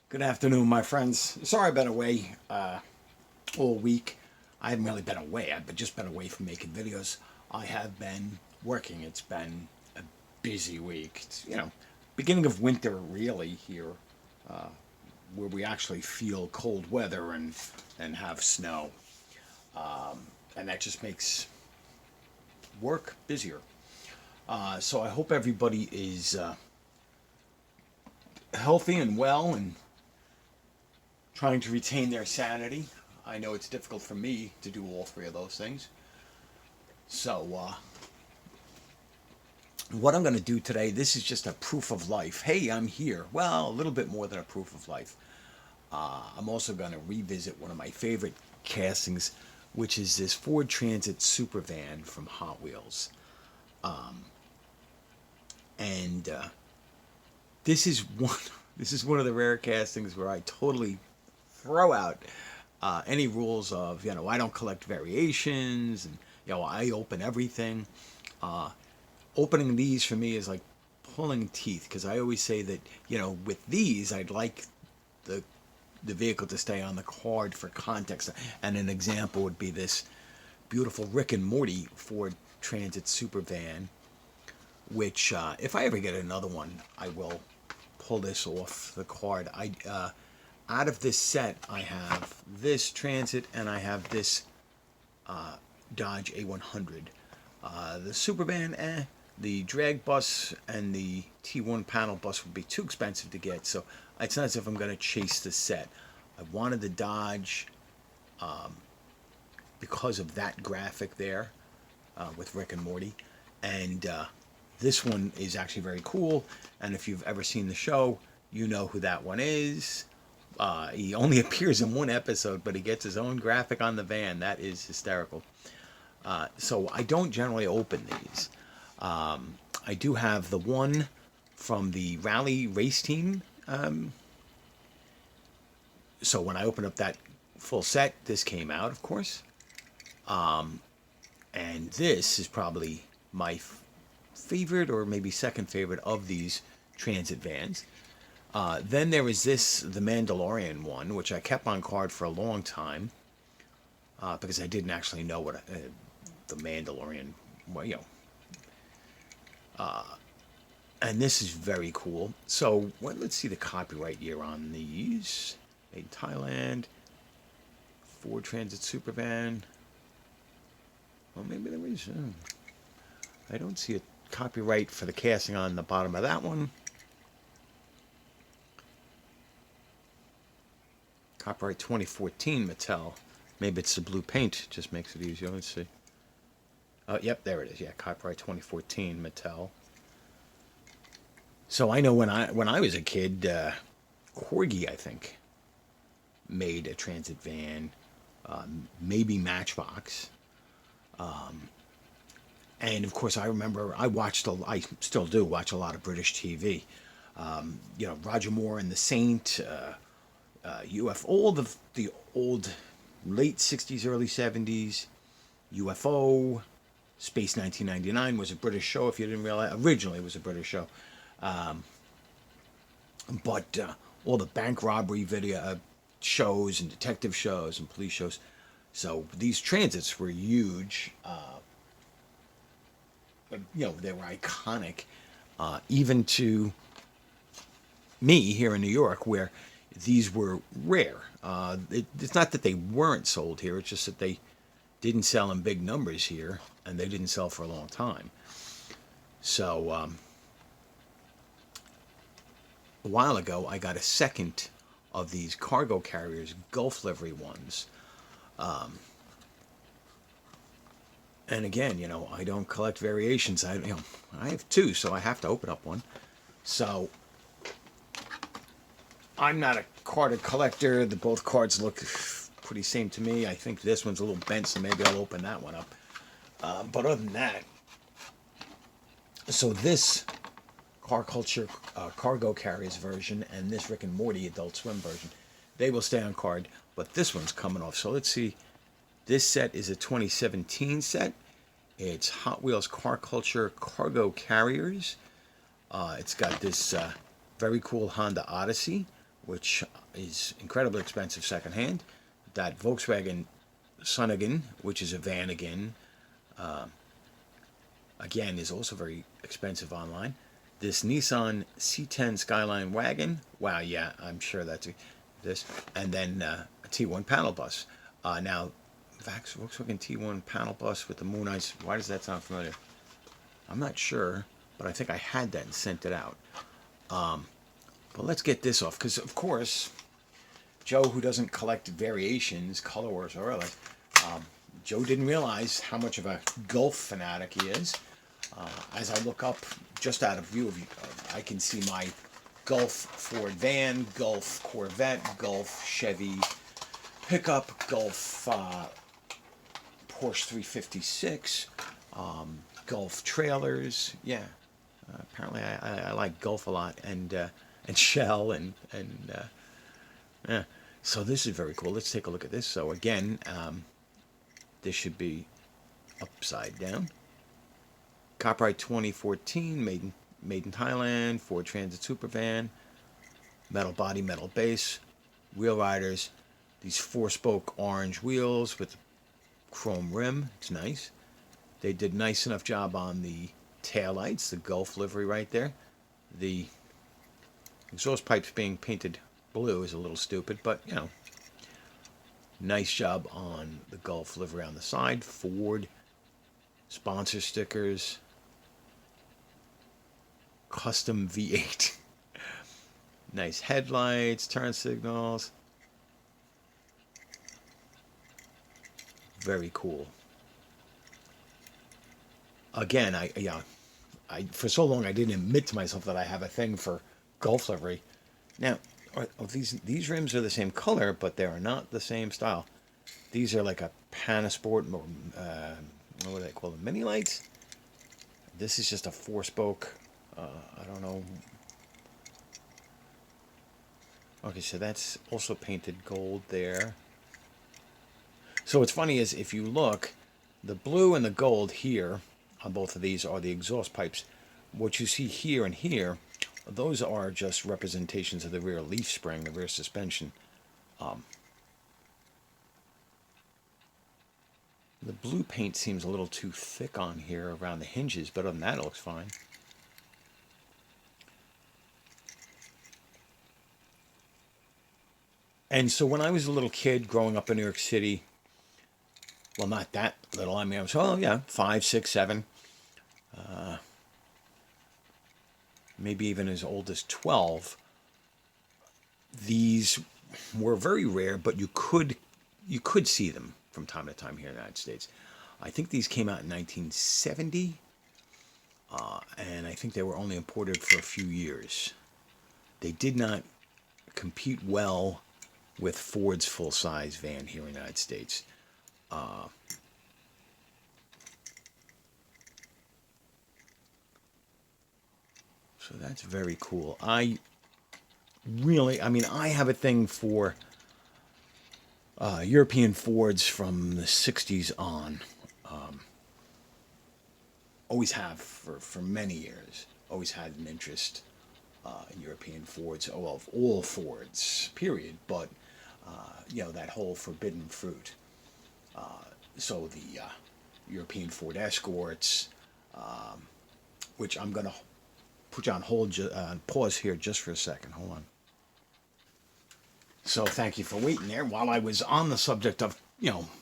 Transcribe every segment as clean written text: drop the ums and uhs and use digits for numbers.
Good afternoon, my friends. Sorry I've been away all week. I haven't really been away. I've just been away from making videos. I have been working. It's been a busy week. It's, beginning of winter really here, where we actually feel cold weather and have snow. And that just makes work busier. So I hope everybody is healthy and well and trying to retain their sanity. I know it's difficult for me to do all three of those things. So, what I'm going to do today, this is just a proof of life. Hey, I'm here. Well, a little bit more than a proof of life. I'm also going to revisit one of my favorite castings, which is this Ford Transit Supervan from Hot Wheels. And this is one. This is one of the rare castings where I totally throw out any rules of I don't collect variations, and I open everything. Opening these for me is like pulling teeth, because I always say that with these I'd like the vehicle to stay on the card for context. And an example would be this beautiful Rick and Morty Ford Transit Supervan, which if I ever get another one, I will pull this off the card. Out of this set, I have this Transit and I have this Dodge A100. The Supervan, the drag bus and the T1 panel bus would be too expensive to get, so it's not as if I'm going to chase the set. I wanted the Dodge because of that graphic there with Rick and Morty, and this one is actually very cool. And if you've ever seen the show, you know who that one is. He only appears in one episode, but he gets his own graphic on the van. That is hysterical. So I don't generally open these. I do have the one from the rally race team. So when I opened up that full set, this came out, of course. And this is probably my favorite, or maybe second favorite, of these transit vans. Then there was this, the Mandalorian one, which I kept on card for a long time because I didn't actually know what the Mandalorian, well, and this is very cool. So let's see the copyright year on these. Made in Thailand. Ford Transit Supervan. Well, maybe there is. I don't see a copyright for the casting on the bottom of that one. Copyright 2014 Mattel. Maybe it's the blue paint, just makes it easier. Let's see. Oh, yep, there it is. Yeah, copyright 2014 Mattel. So I know when I was a kid, Corgi, I think, made a transit van, maybe Matchbox. And of course, I remember I still do watch a lot of British TV. Roger Moore and the Saint, UFO, all the old late 60s, early 70s, UFO, Space 1999 was a British show, if you didn't realize. Originally, it was a British show. But all the bank robbery video shows and detective shows and police shows. So these transits were huge. They were iconic, even to me here in New York, where these were rare. It's not that they weren't sold here, it's just that they didn't sell in big numbers here, and they didn't sell for a long time. So a while ago, I got a second of these cargo carriers, Gulf livery ones. And again, I don't collect variations. I have two, so I have to open up one. So I'm not a carded collector. Both cards look pretty same to me. I think this one's a little bent, so maybe I'll open that one up. But other than that, so this Car Culture Cargo Carriers version and this Rick and Morty Adult Swim version, they will stay on card, but this one's coming off. So let's see. This set is a 2017 set. It's Hot Wheels Car Culture Cargo Carriers. It's got this very cool Honda Odyssey which is incredibly expensive secondhand. That Volkswagen Sonnigan, which is a van again, is also very expensive online. This Nissan C10 Skyline wagon, wow, yeah, I'm sure that's this. And then a T1 panel bus. Now, Volkswagen T1 panel bus with the Moon Eyes, why does that sound familiar? I'm not sure, but I think I had that and sent it out. But let's get this off, because of course, Joe, who doesn't collect variations, color wars, or other, Joe didn't realize how much of a Gulf fanatic he is. As I look up, just out of view of you, I can see my Gulf Ford van, Gulf Corvette, Gulf Chevy pickup, Gulf Porsche 356, Gulf trailers. Yeah, apparently I like Gulf a lot, and Shell, and yeah. So this is very cool. Let's take a look at this. So again, this should be upside down. Copyright 2014, made in Thailand, Ford Transit Supervan, metal body, metal base, wheel riders, these 4-spoke orange wheels with chrome rim. It's nice. They did nice enough job on the taillights, the Gulf livery right there. The exhaust pipes being painted blue is a little stupid, but you know, nice job on the Gulf livery on the side. Ford sponsor stickers, custom V8, nice headlights, turn signals, very cool. Again, I for so long I didn't admit to myself that I have a thing for Gulf livery. Now, these rims are the same color, but they are not the same style. These are like a Panasport, what do they call them, mini lights? This is just a 4-spoke, I don't know. Okay, so that's also painted gold there. So what's funny is if you look, the blue and the gold here on both of these are the exhaust pipes. What you see here and here, those are just representations of the rear leaf spring, the rear suspension. The blue paint seems a little too thick on here around the hinges, but other than that, it looks fine. And so when I was a little kid growing up in New York City, well, not that little, I mean, I was, 5, 6, 7, maybe even as old as 12. These were very rare, but you could see them from time to time here in the United States. I think these came out in 1970, and I think they were only imported for a few years. They did not compete well with Ford's full-size van here in the United States. So that's very cool. I have a thing for European Fords from the 60s on. Always have for many years. Always had an interest in European Fords, of all Fords, period. But, that whole forbidden fruit. So the European Ford Escorts, which I'm going to put you on hold, pause here just for a second. Hold on. So thank you for waiting there. While I was on the subject of,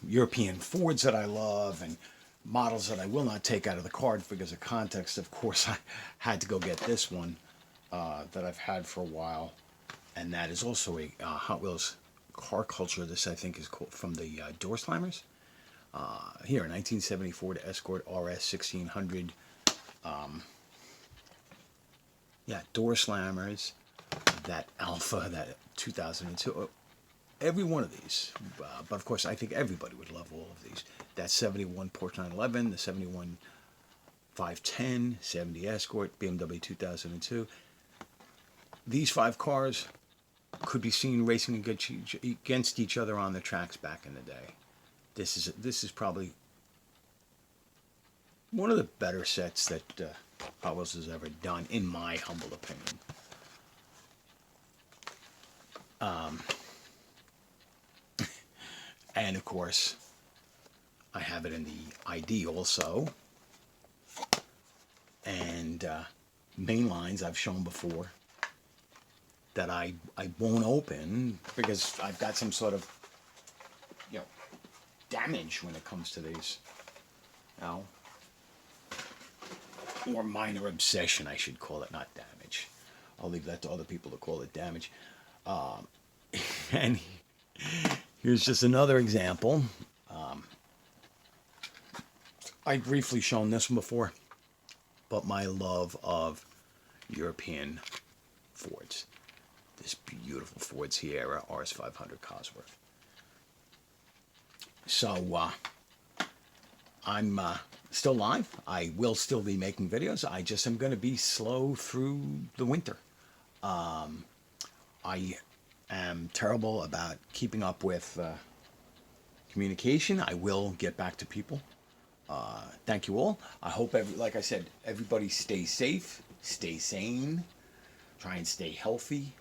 European Fords that I love and models that I will not take out of the card because of context, of course, I had to go get this one that I've had for a while. And that is also a Hot Wheels car culture. This, I think, is called from the Door Slammers. Here, 1974 Escort RS 1600. Door Slammers. That Alpha, that 2002. Every one of these. But of course, I think everybody would love all of these. That 71 Porsche 911, the 71 510, 70 Escort, BMW 2002. These 5 cars could be seen racing against each other on the tracks back in the day. This is probably one of the better sets that Hot Wheels has ever done, in my humble opinion. And of course, I have it in the ID also. And main lines I've shown before that I won't open because I've got some sort of, you know, damage when it comes to these. You know, or minor obsession, I should call it, not damage. I'll leave that to other people to call it damage. And here's just another example. I've briefly shown this one before, but my love of European Fords. This beautiful Ford Sierra RS500 Cosworth. So I'm still live. I will still be making videos. I just am going to be slow through the winter. I am terrible about keeping up with communication. I will get back to people. Thank you all. I hope, like I said, everybody stay safe, stay sane, try and stay healthy.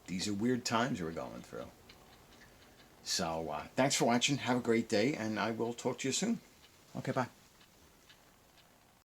These are weird times we're going through. So thanks for watching. Have a great day, and I will talk to you soon. Okay, bye.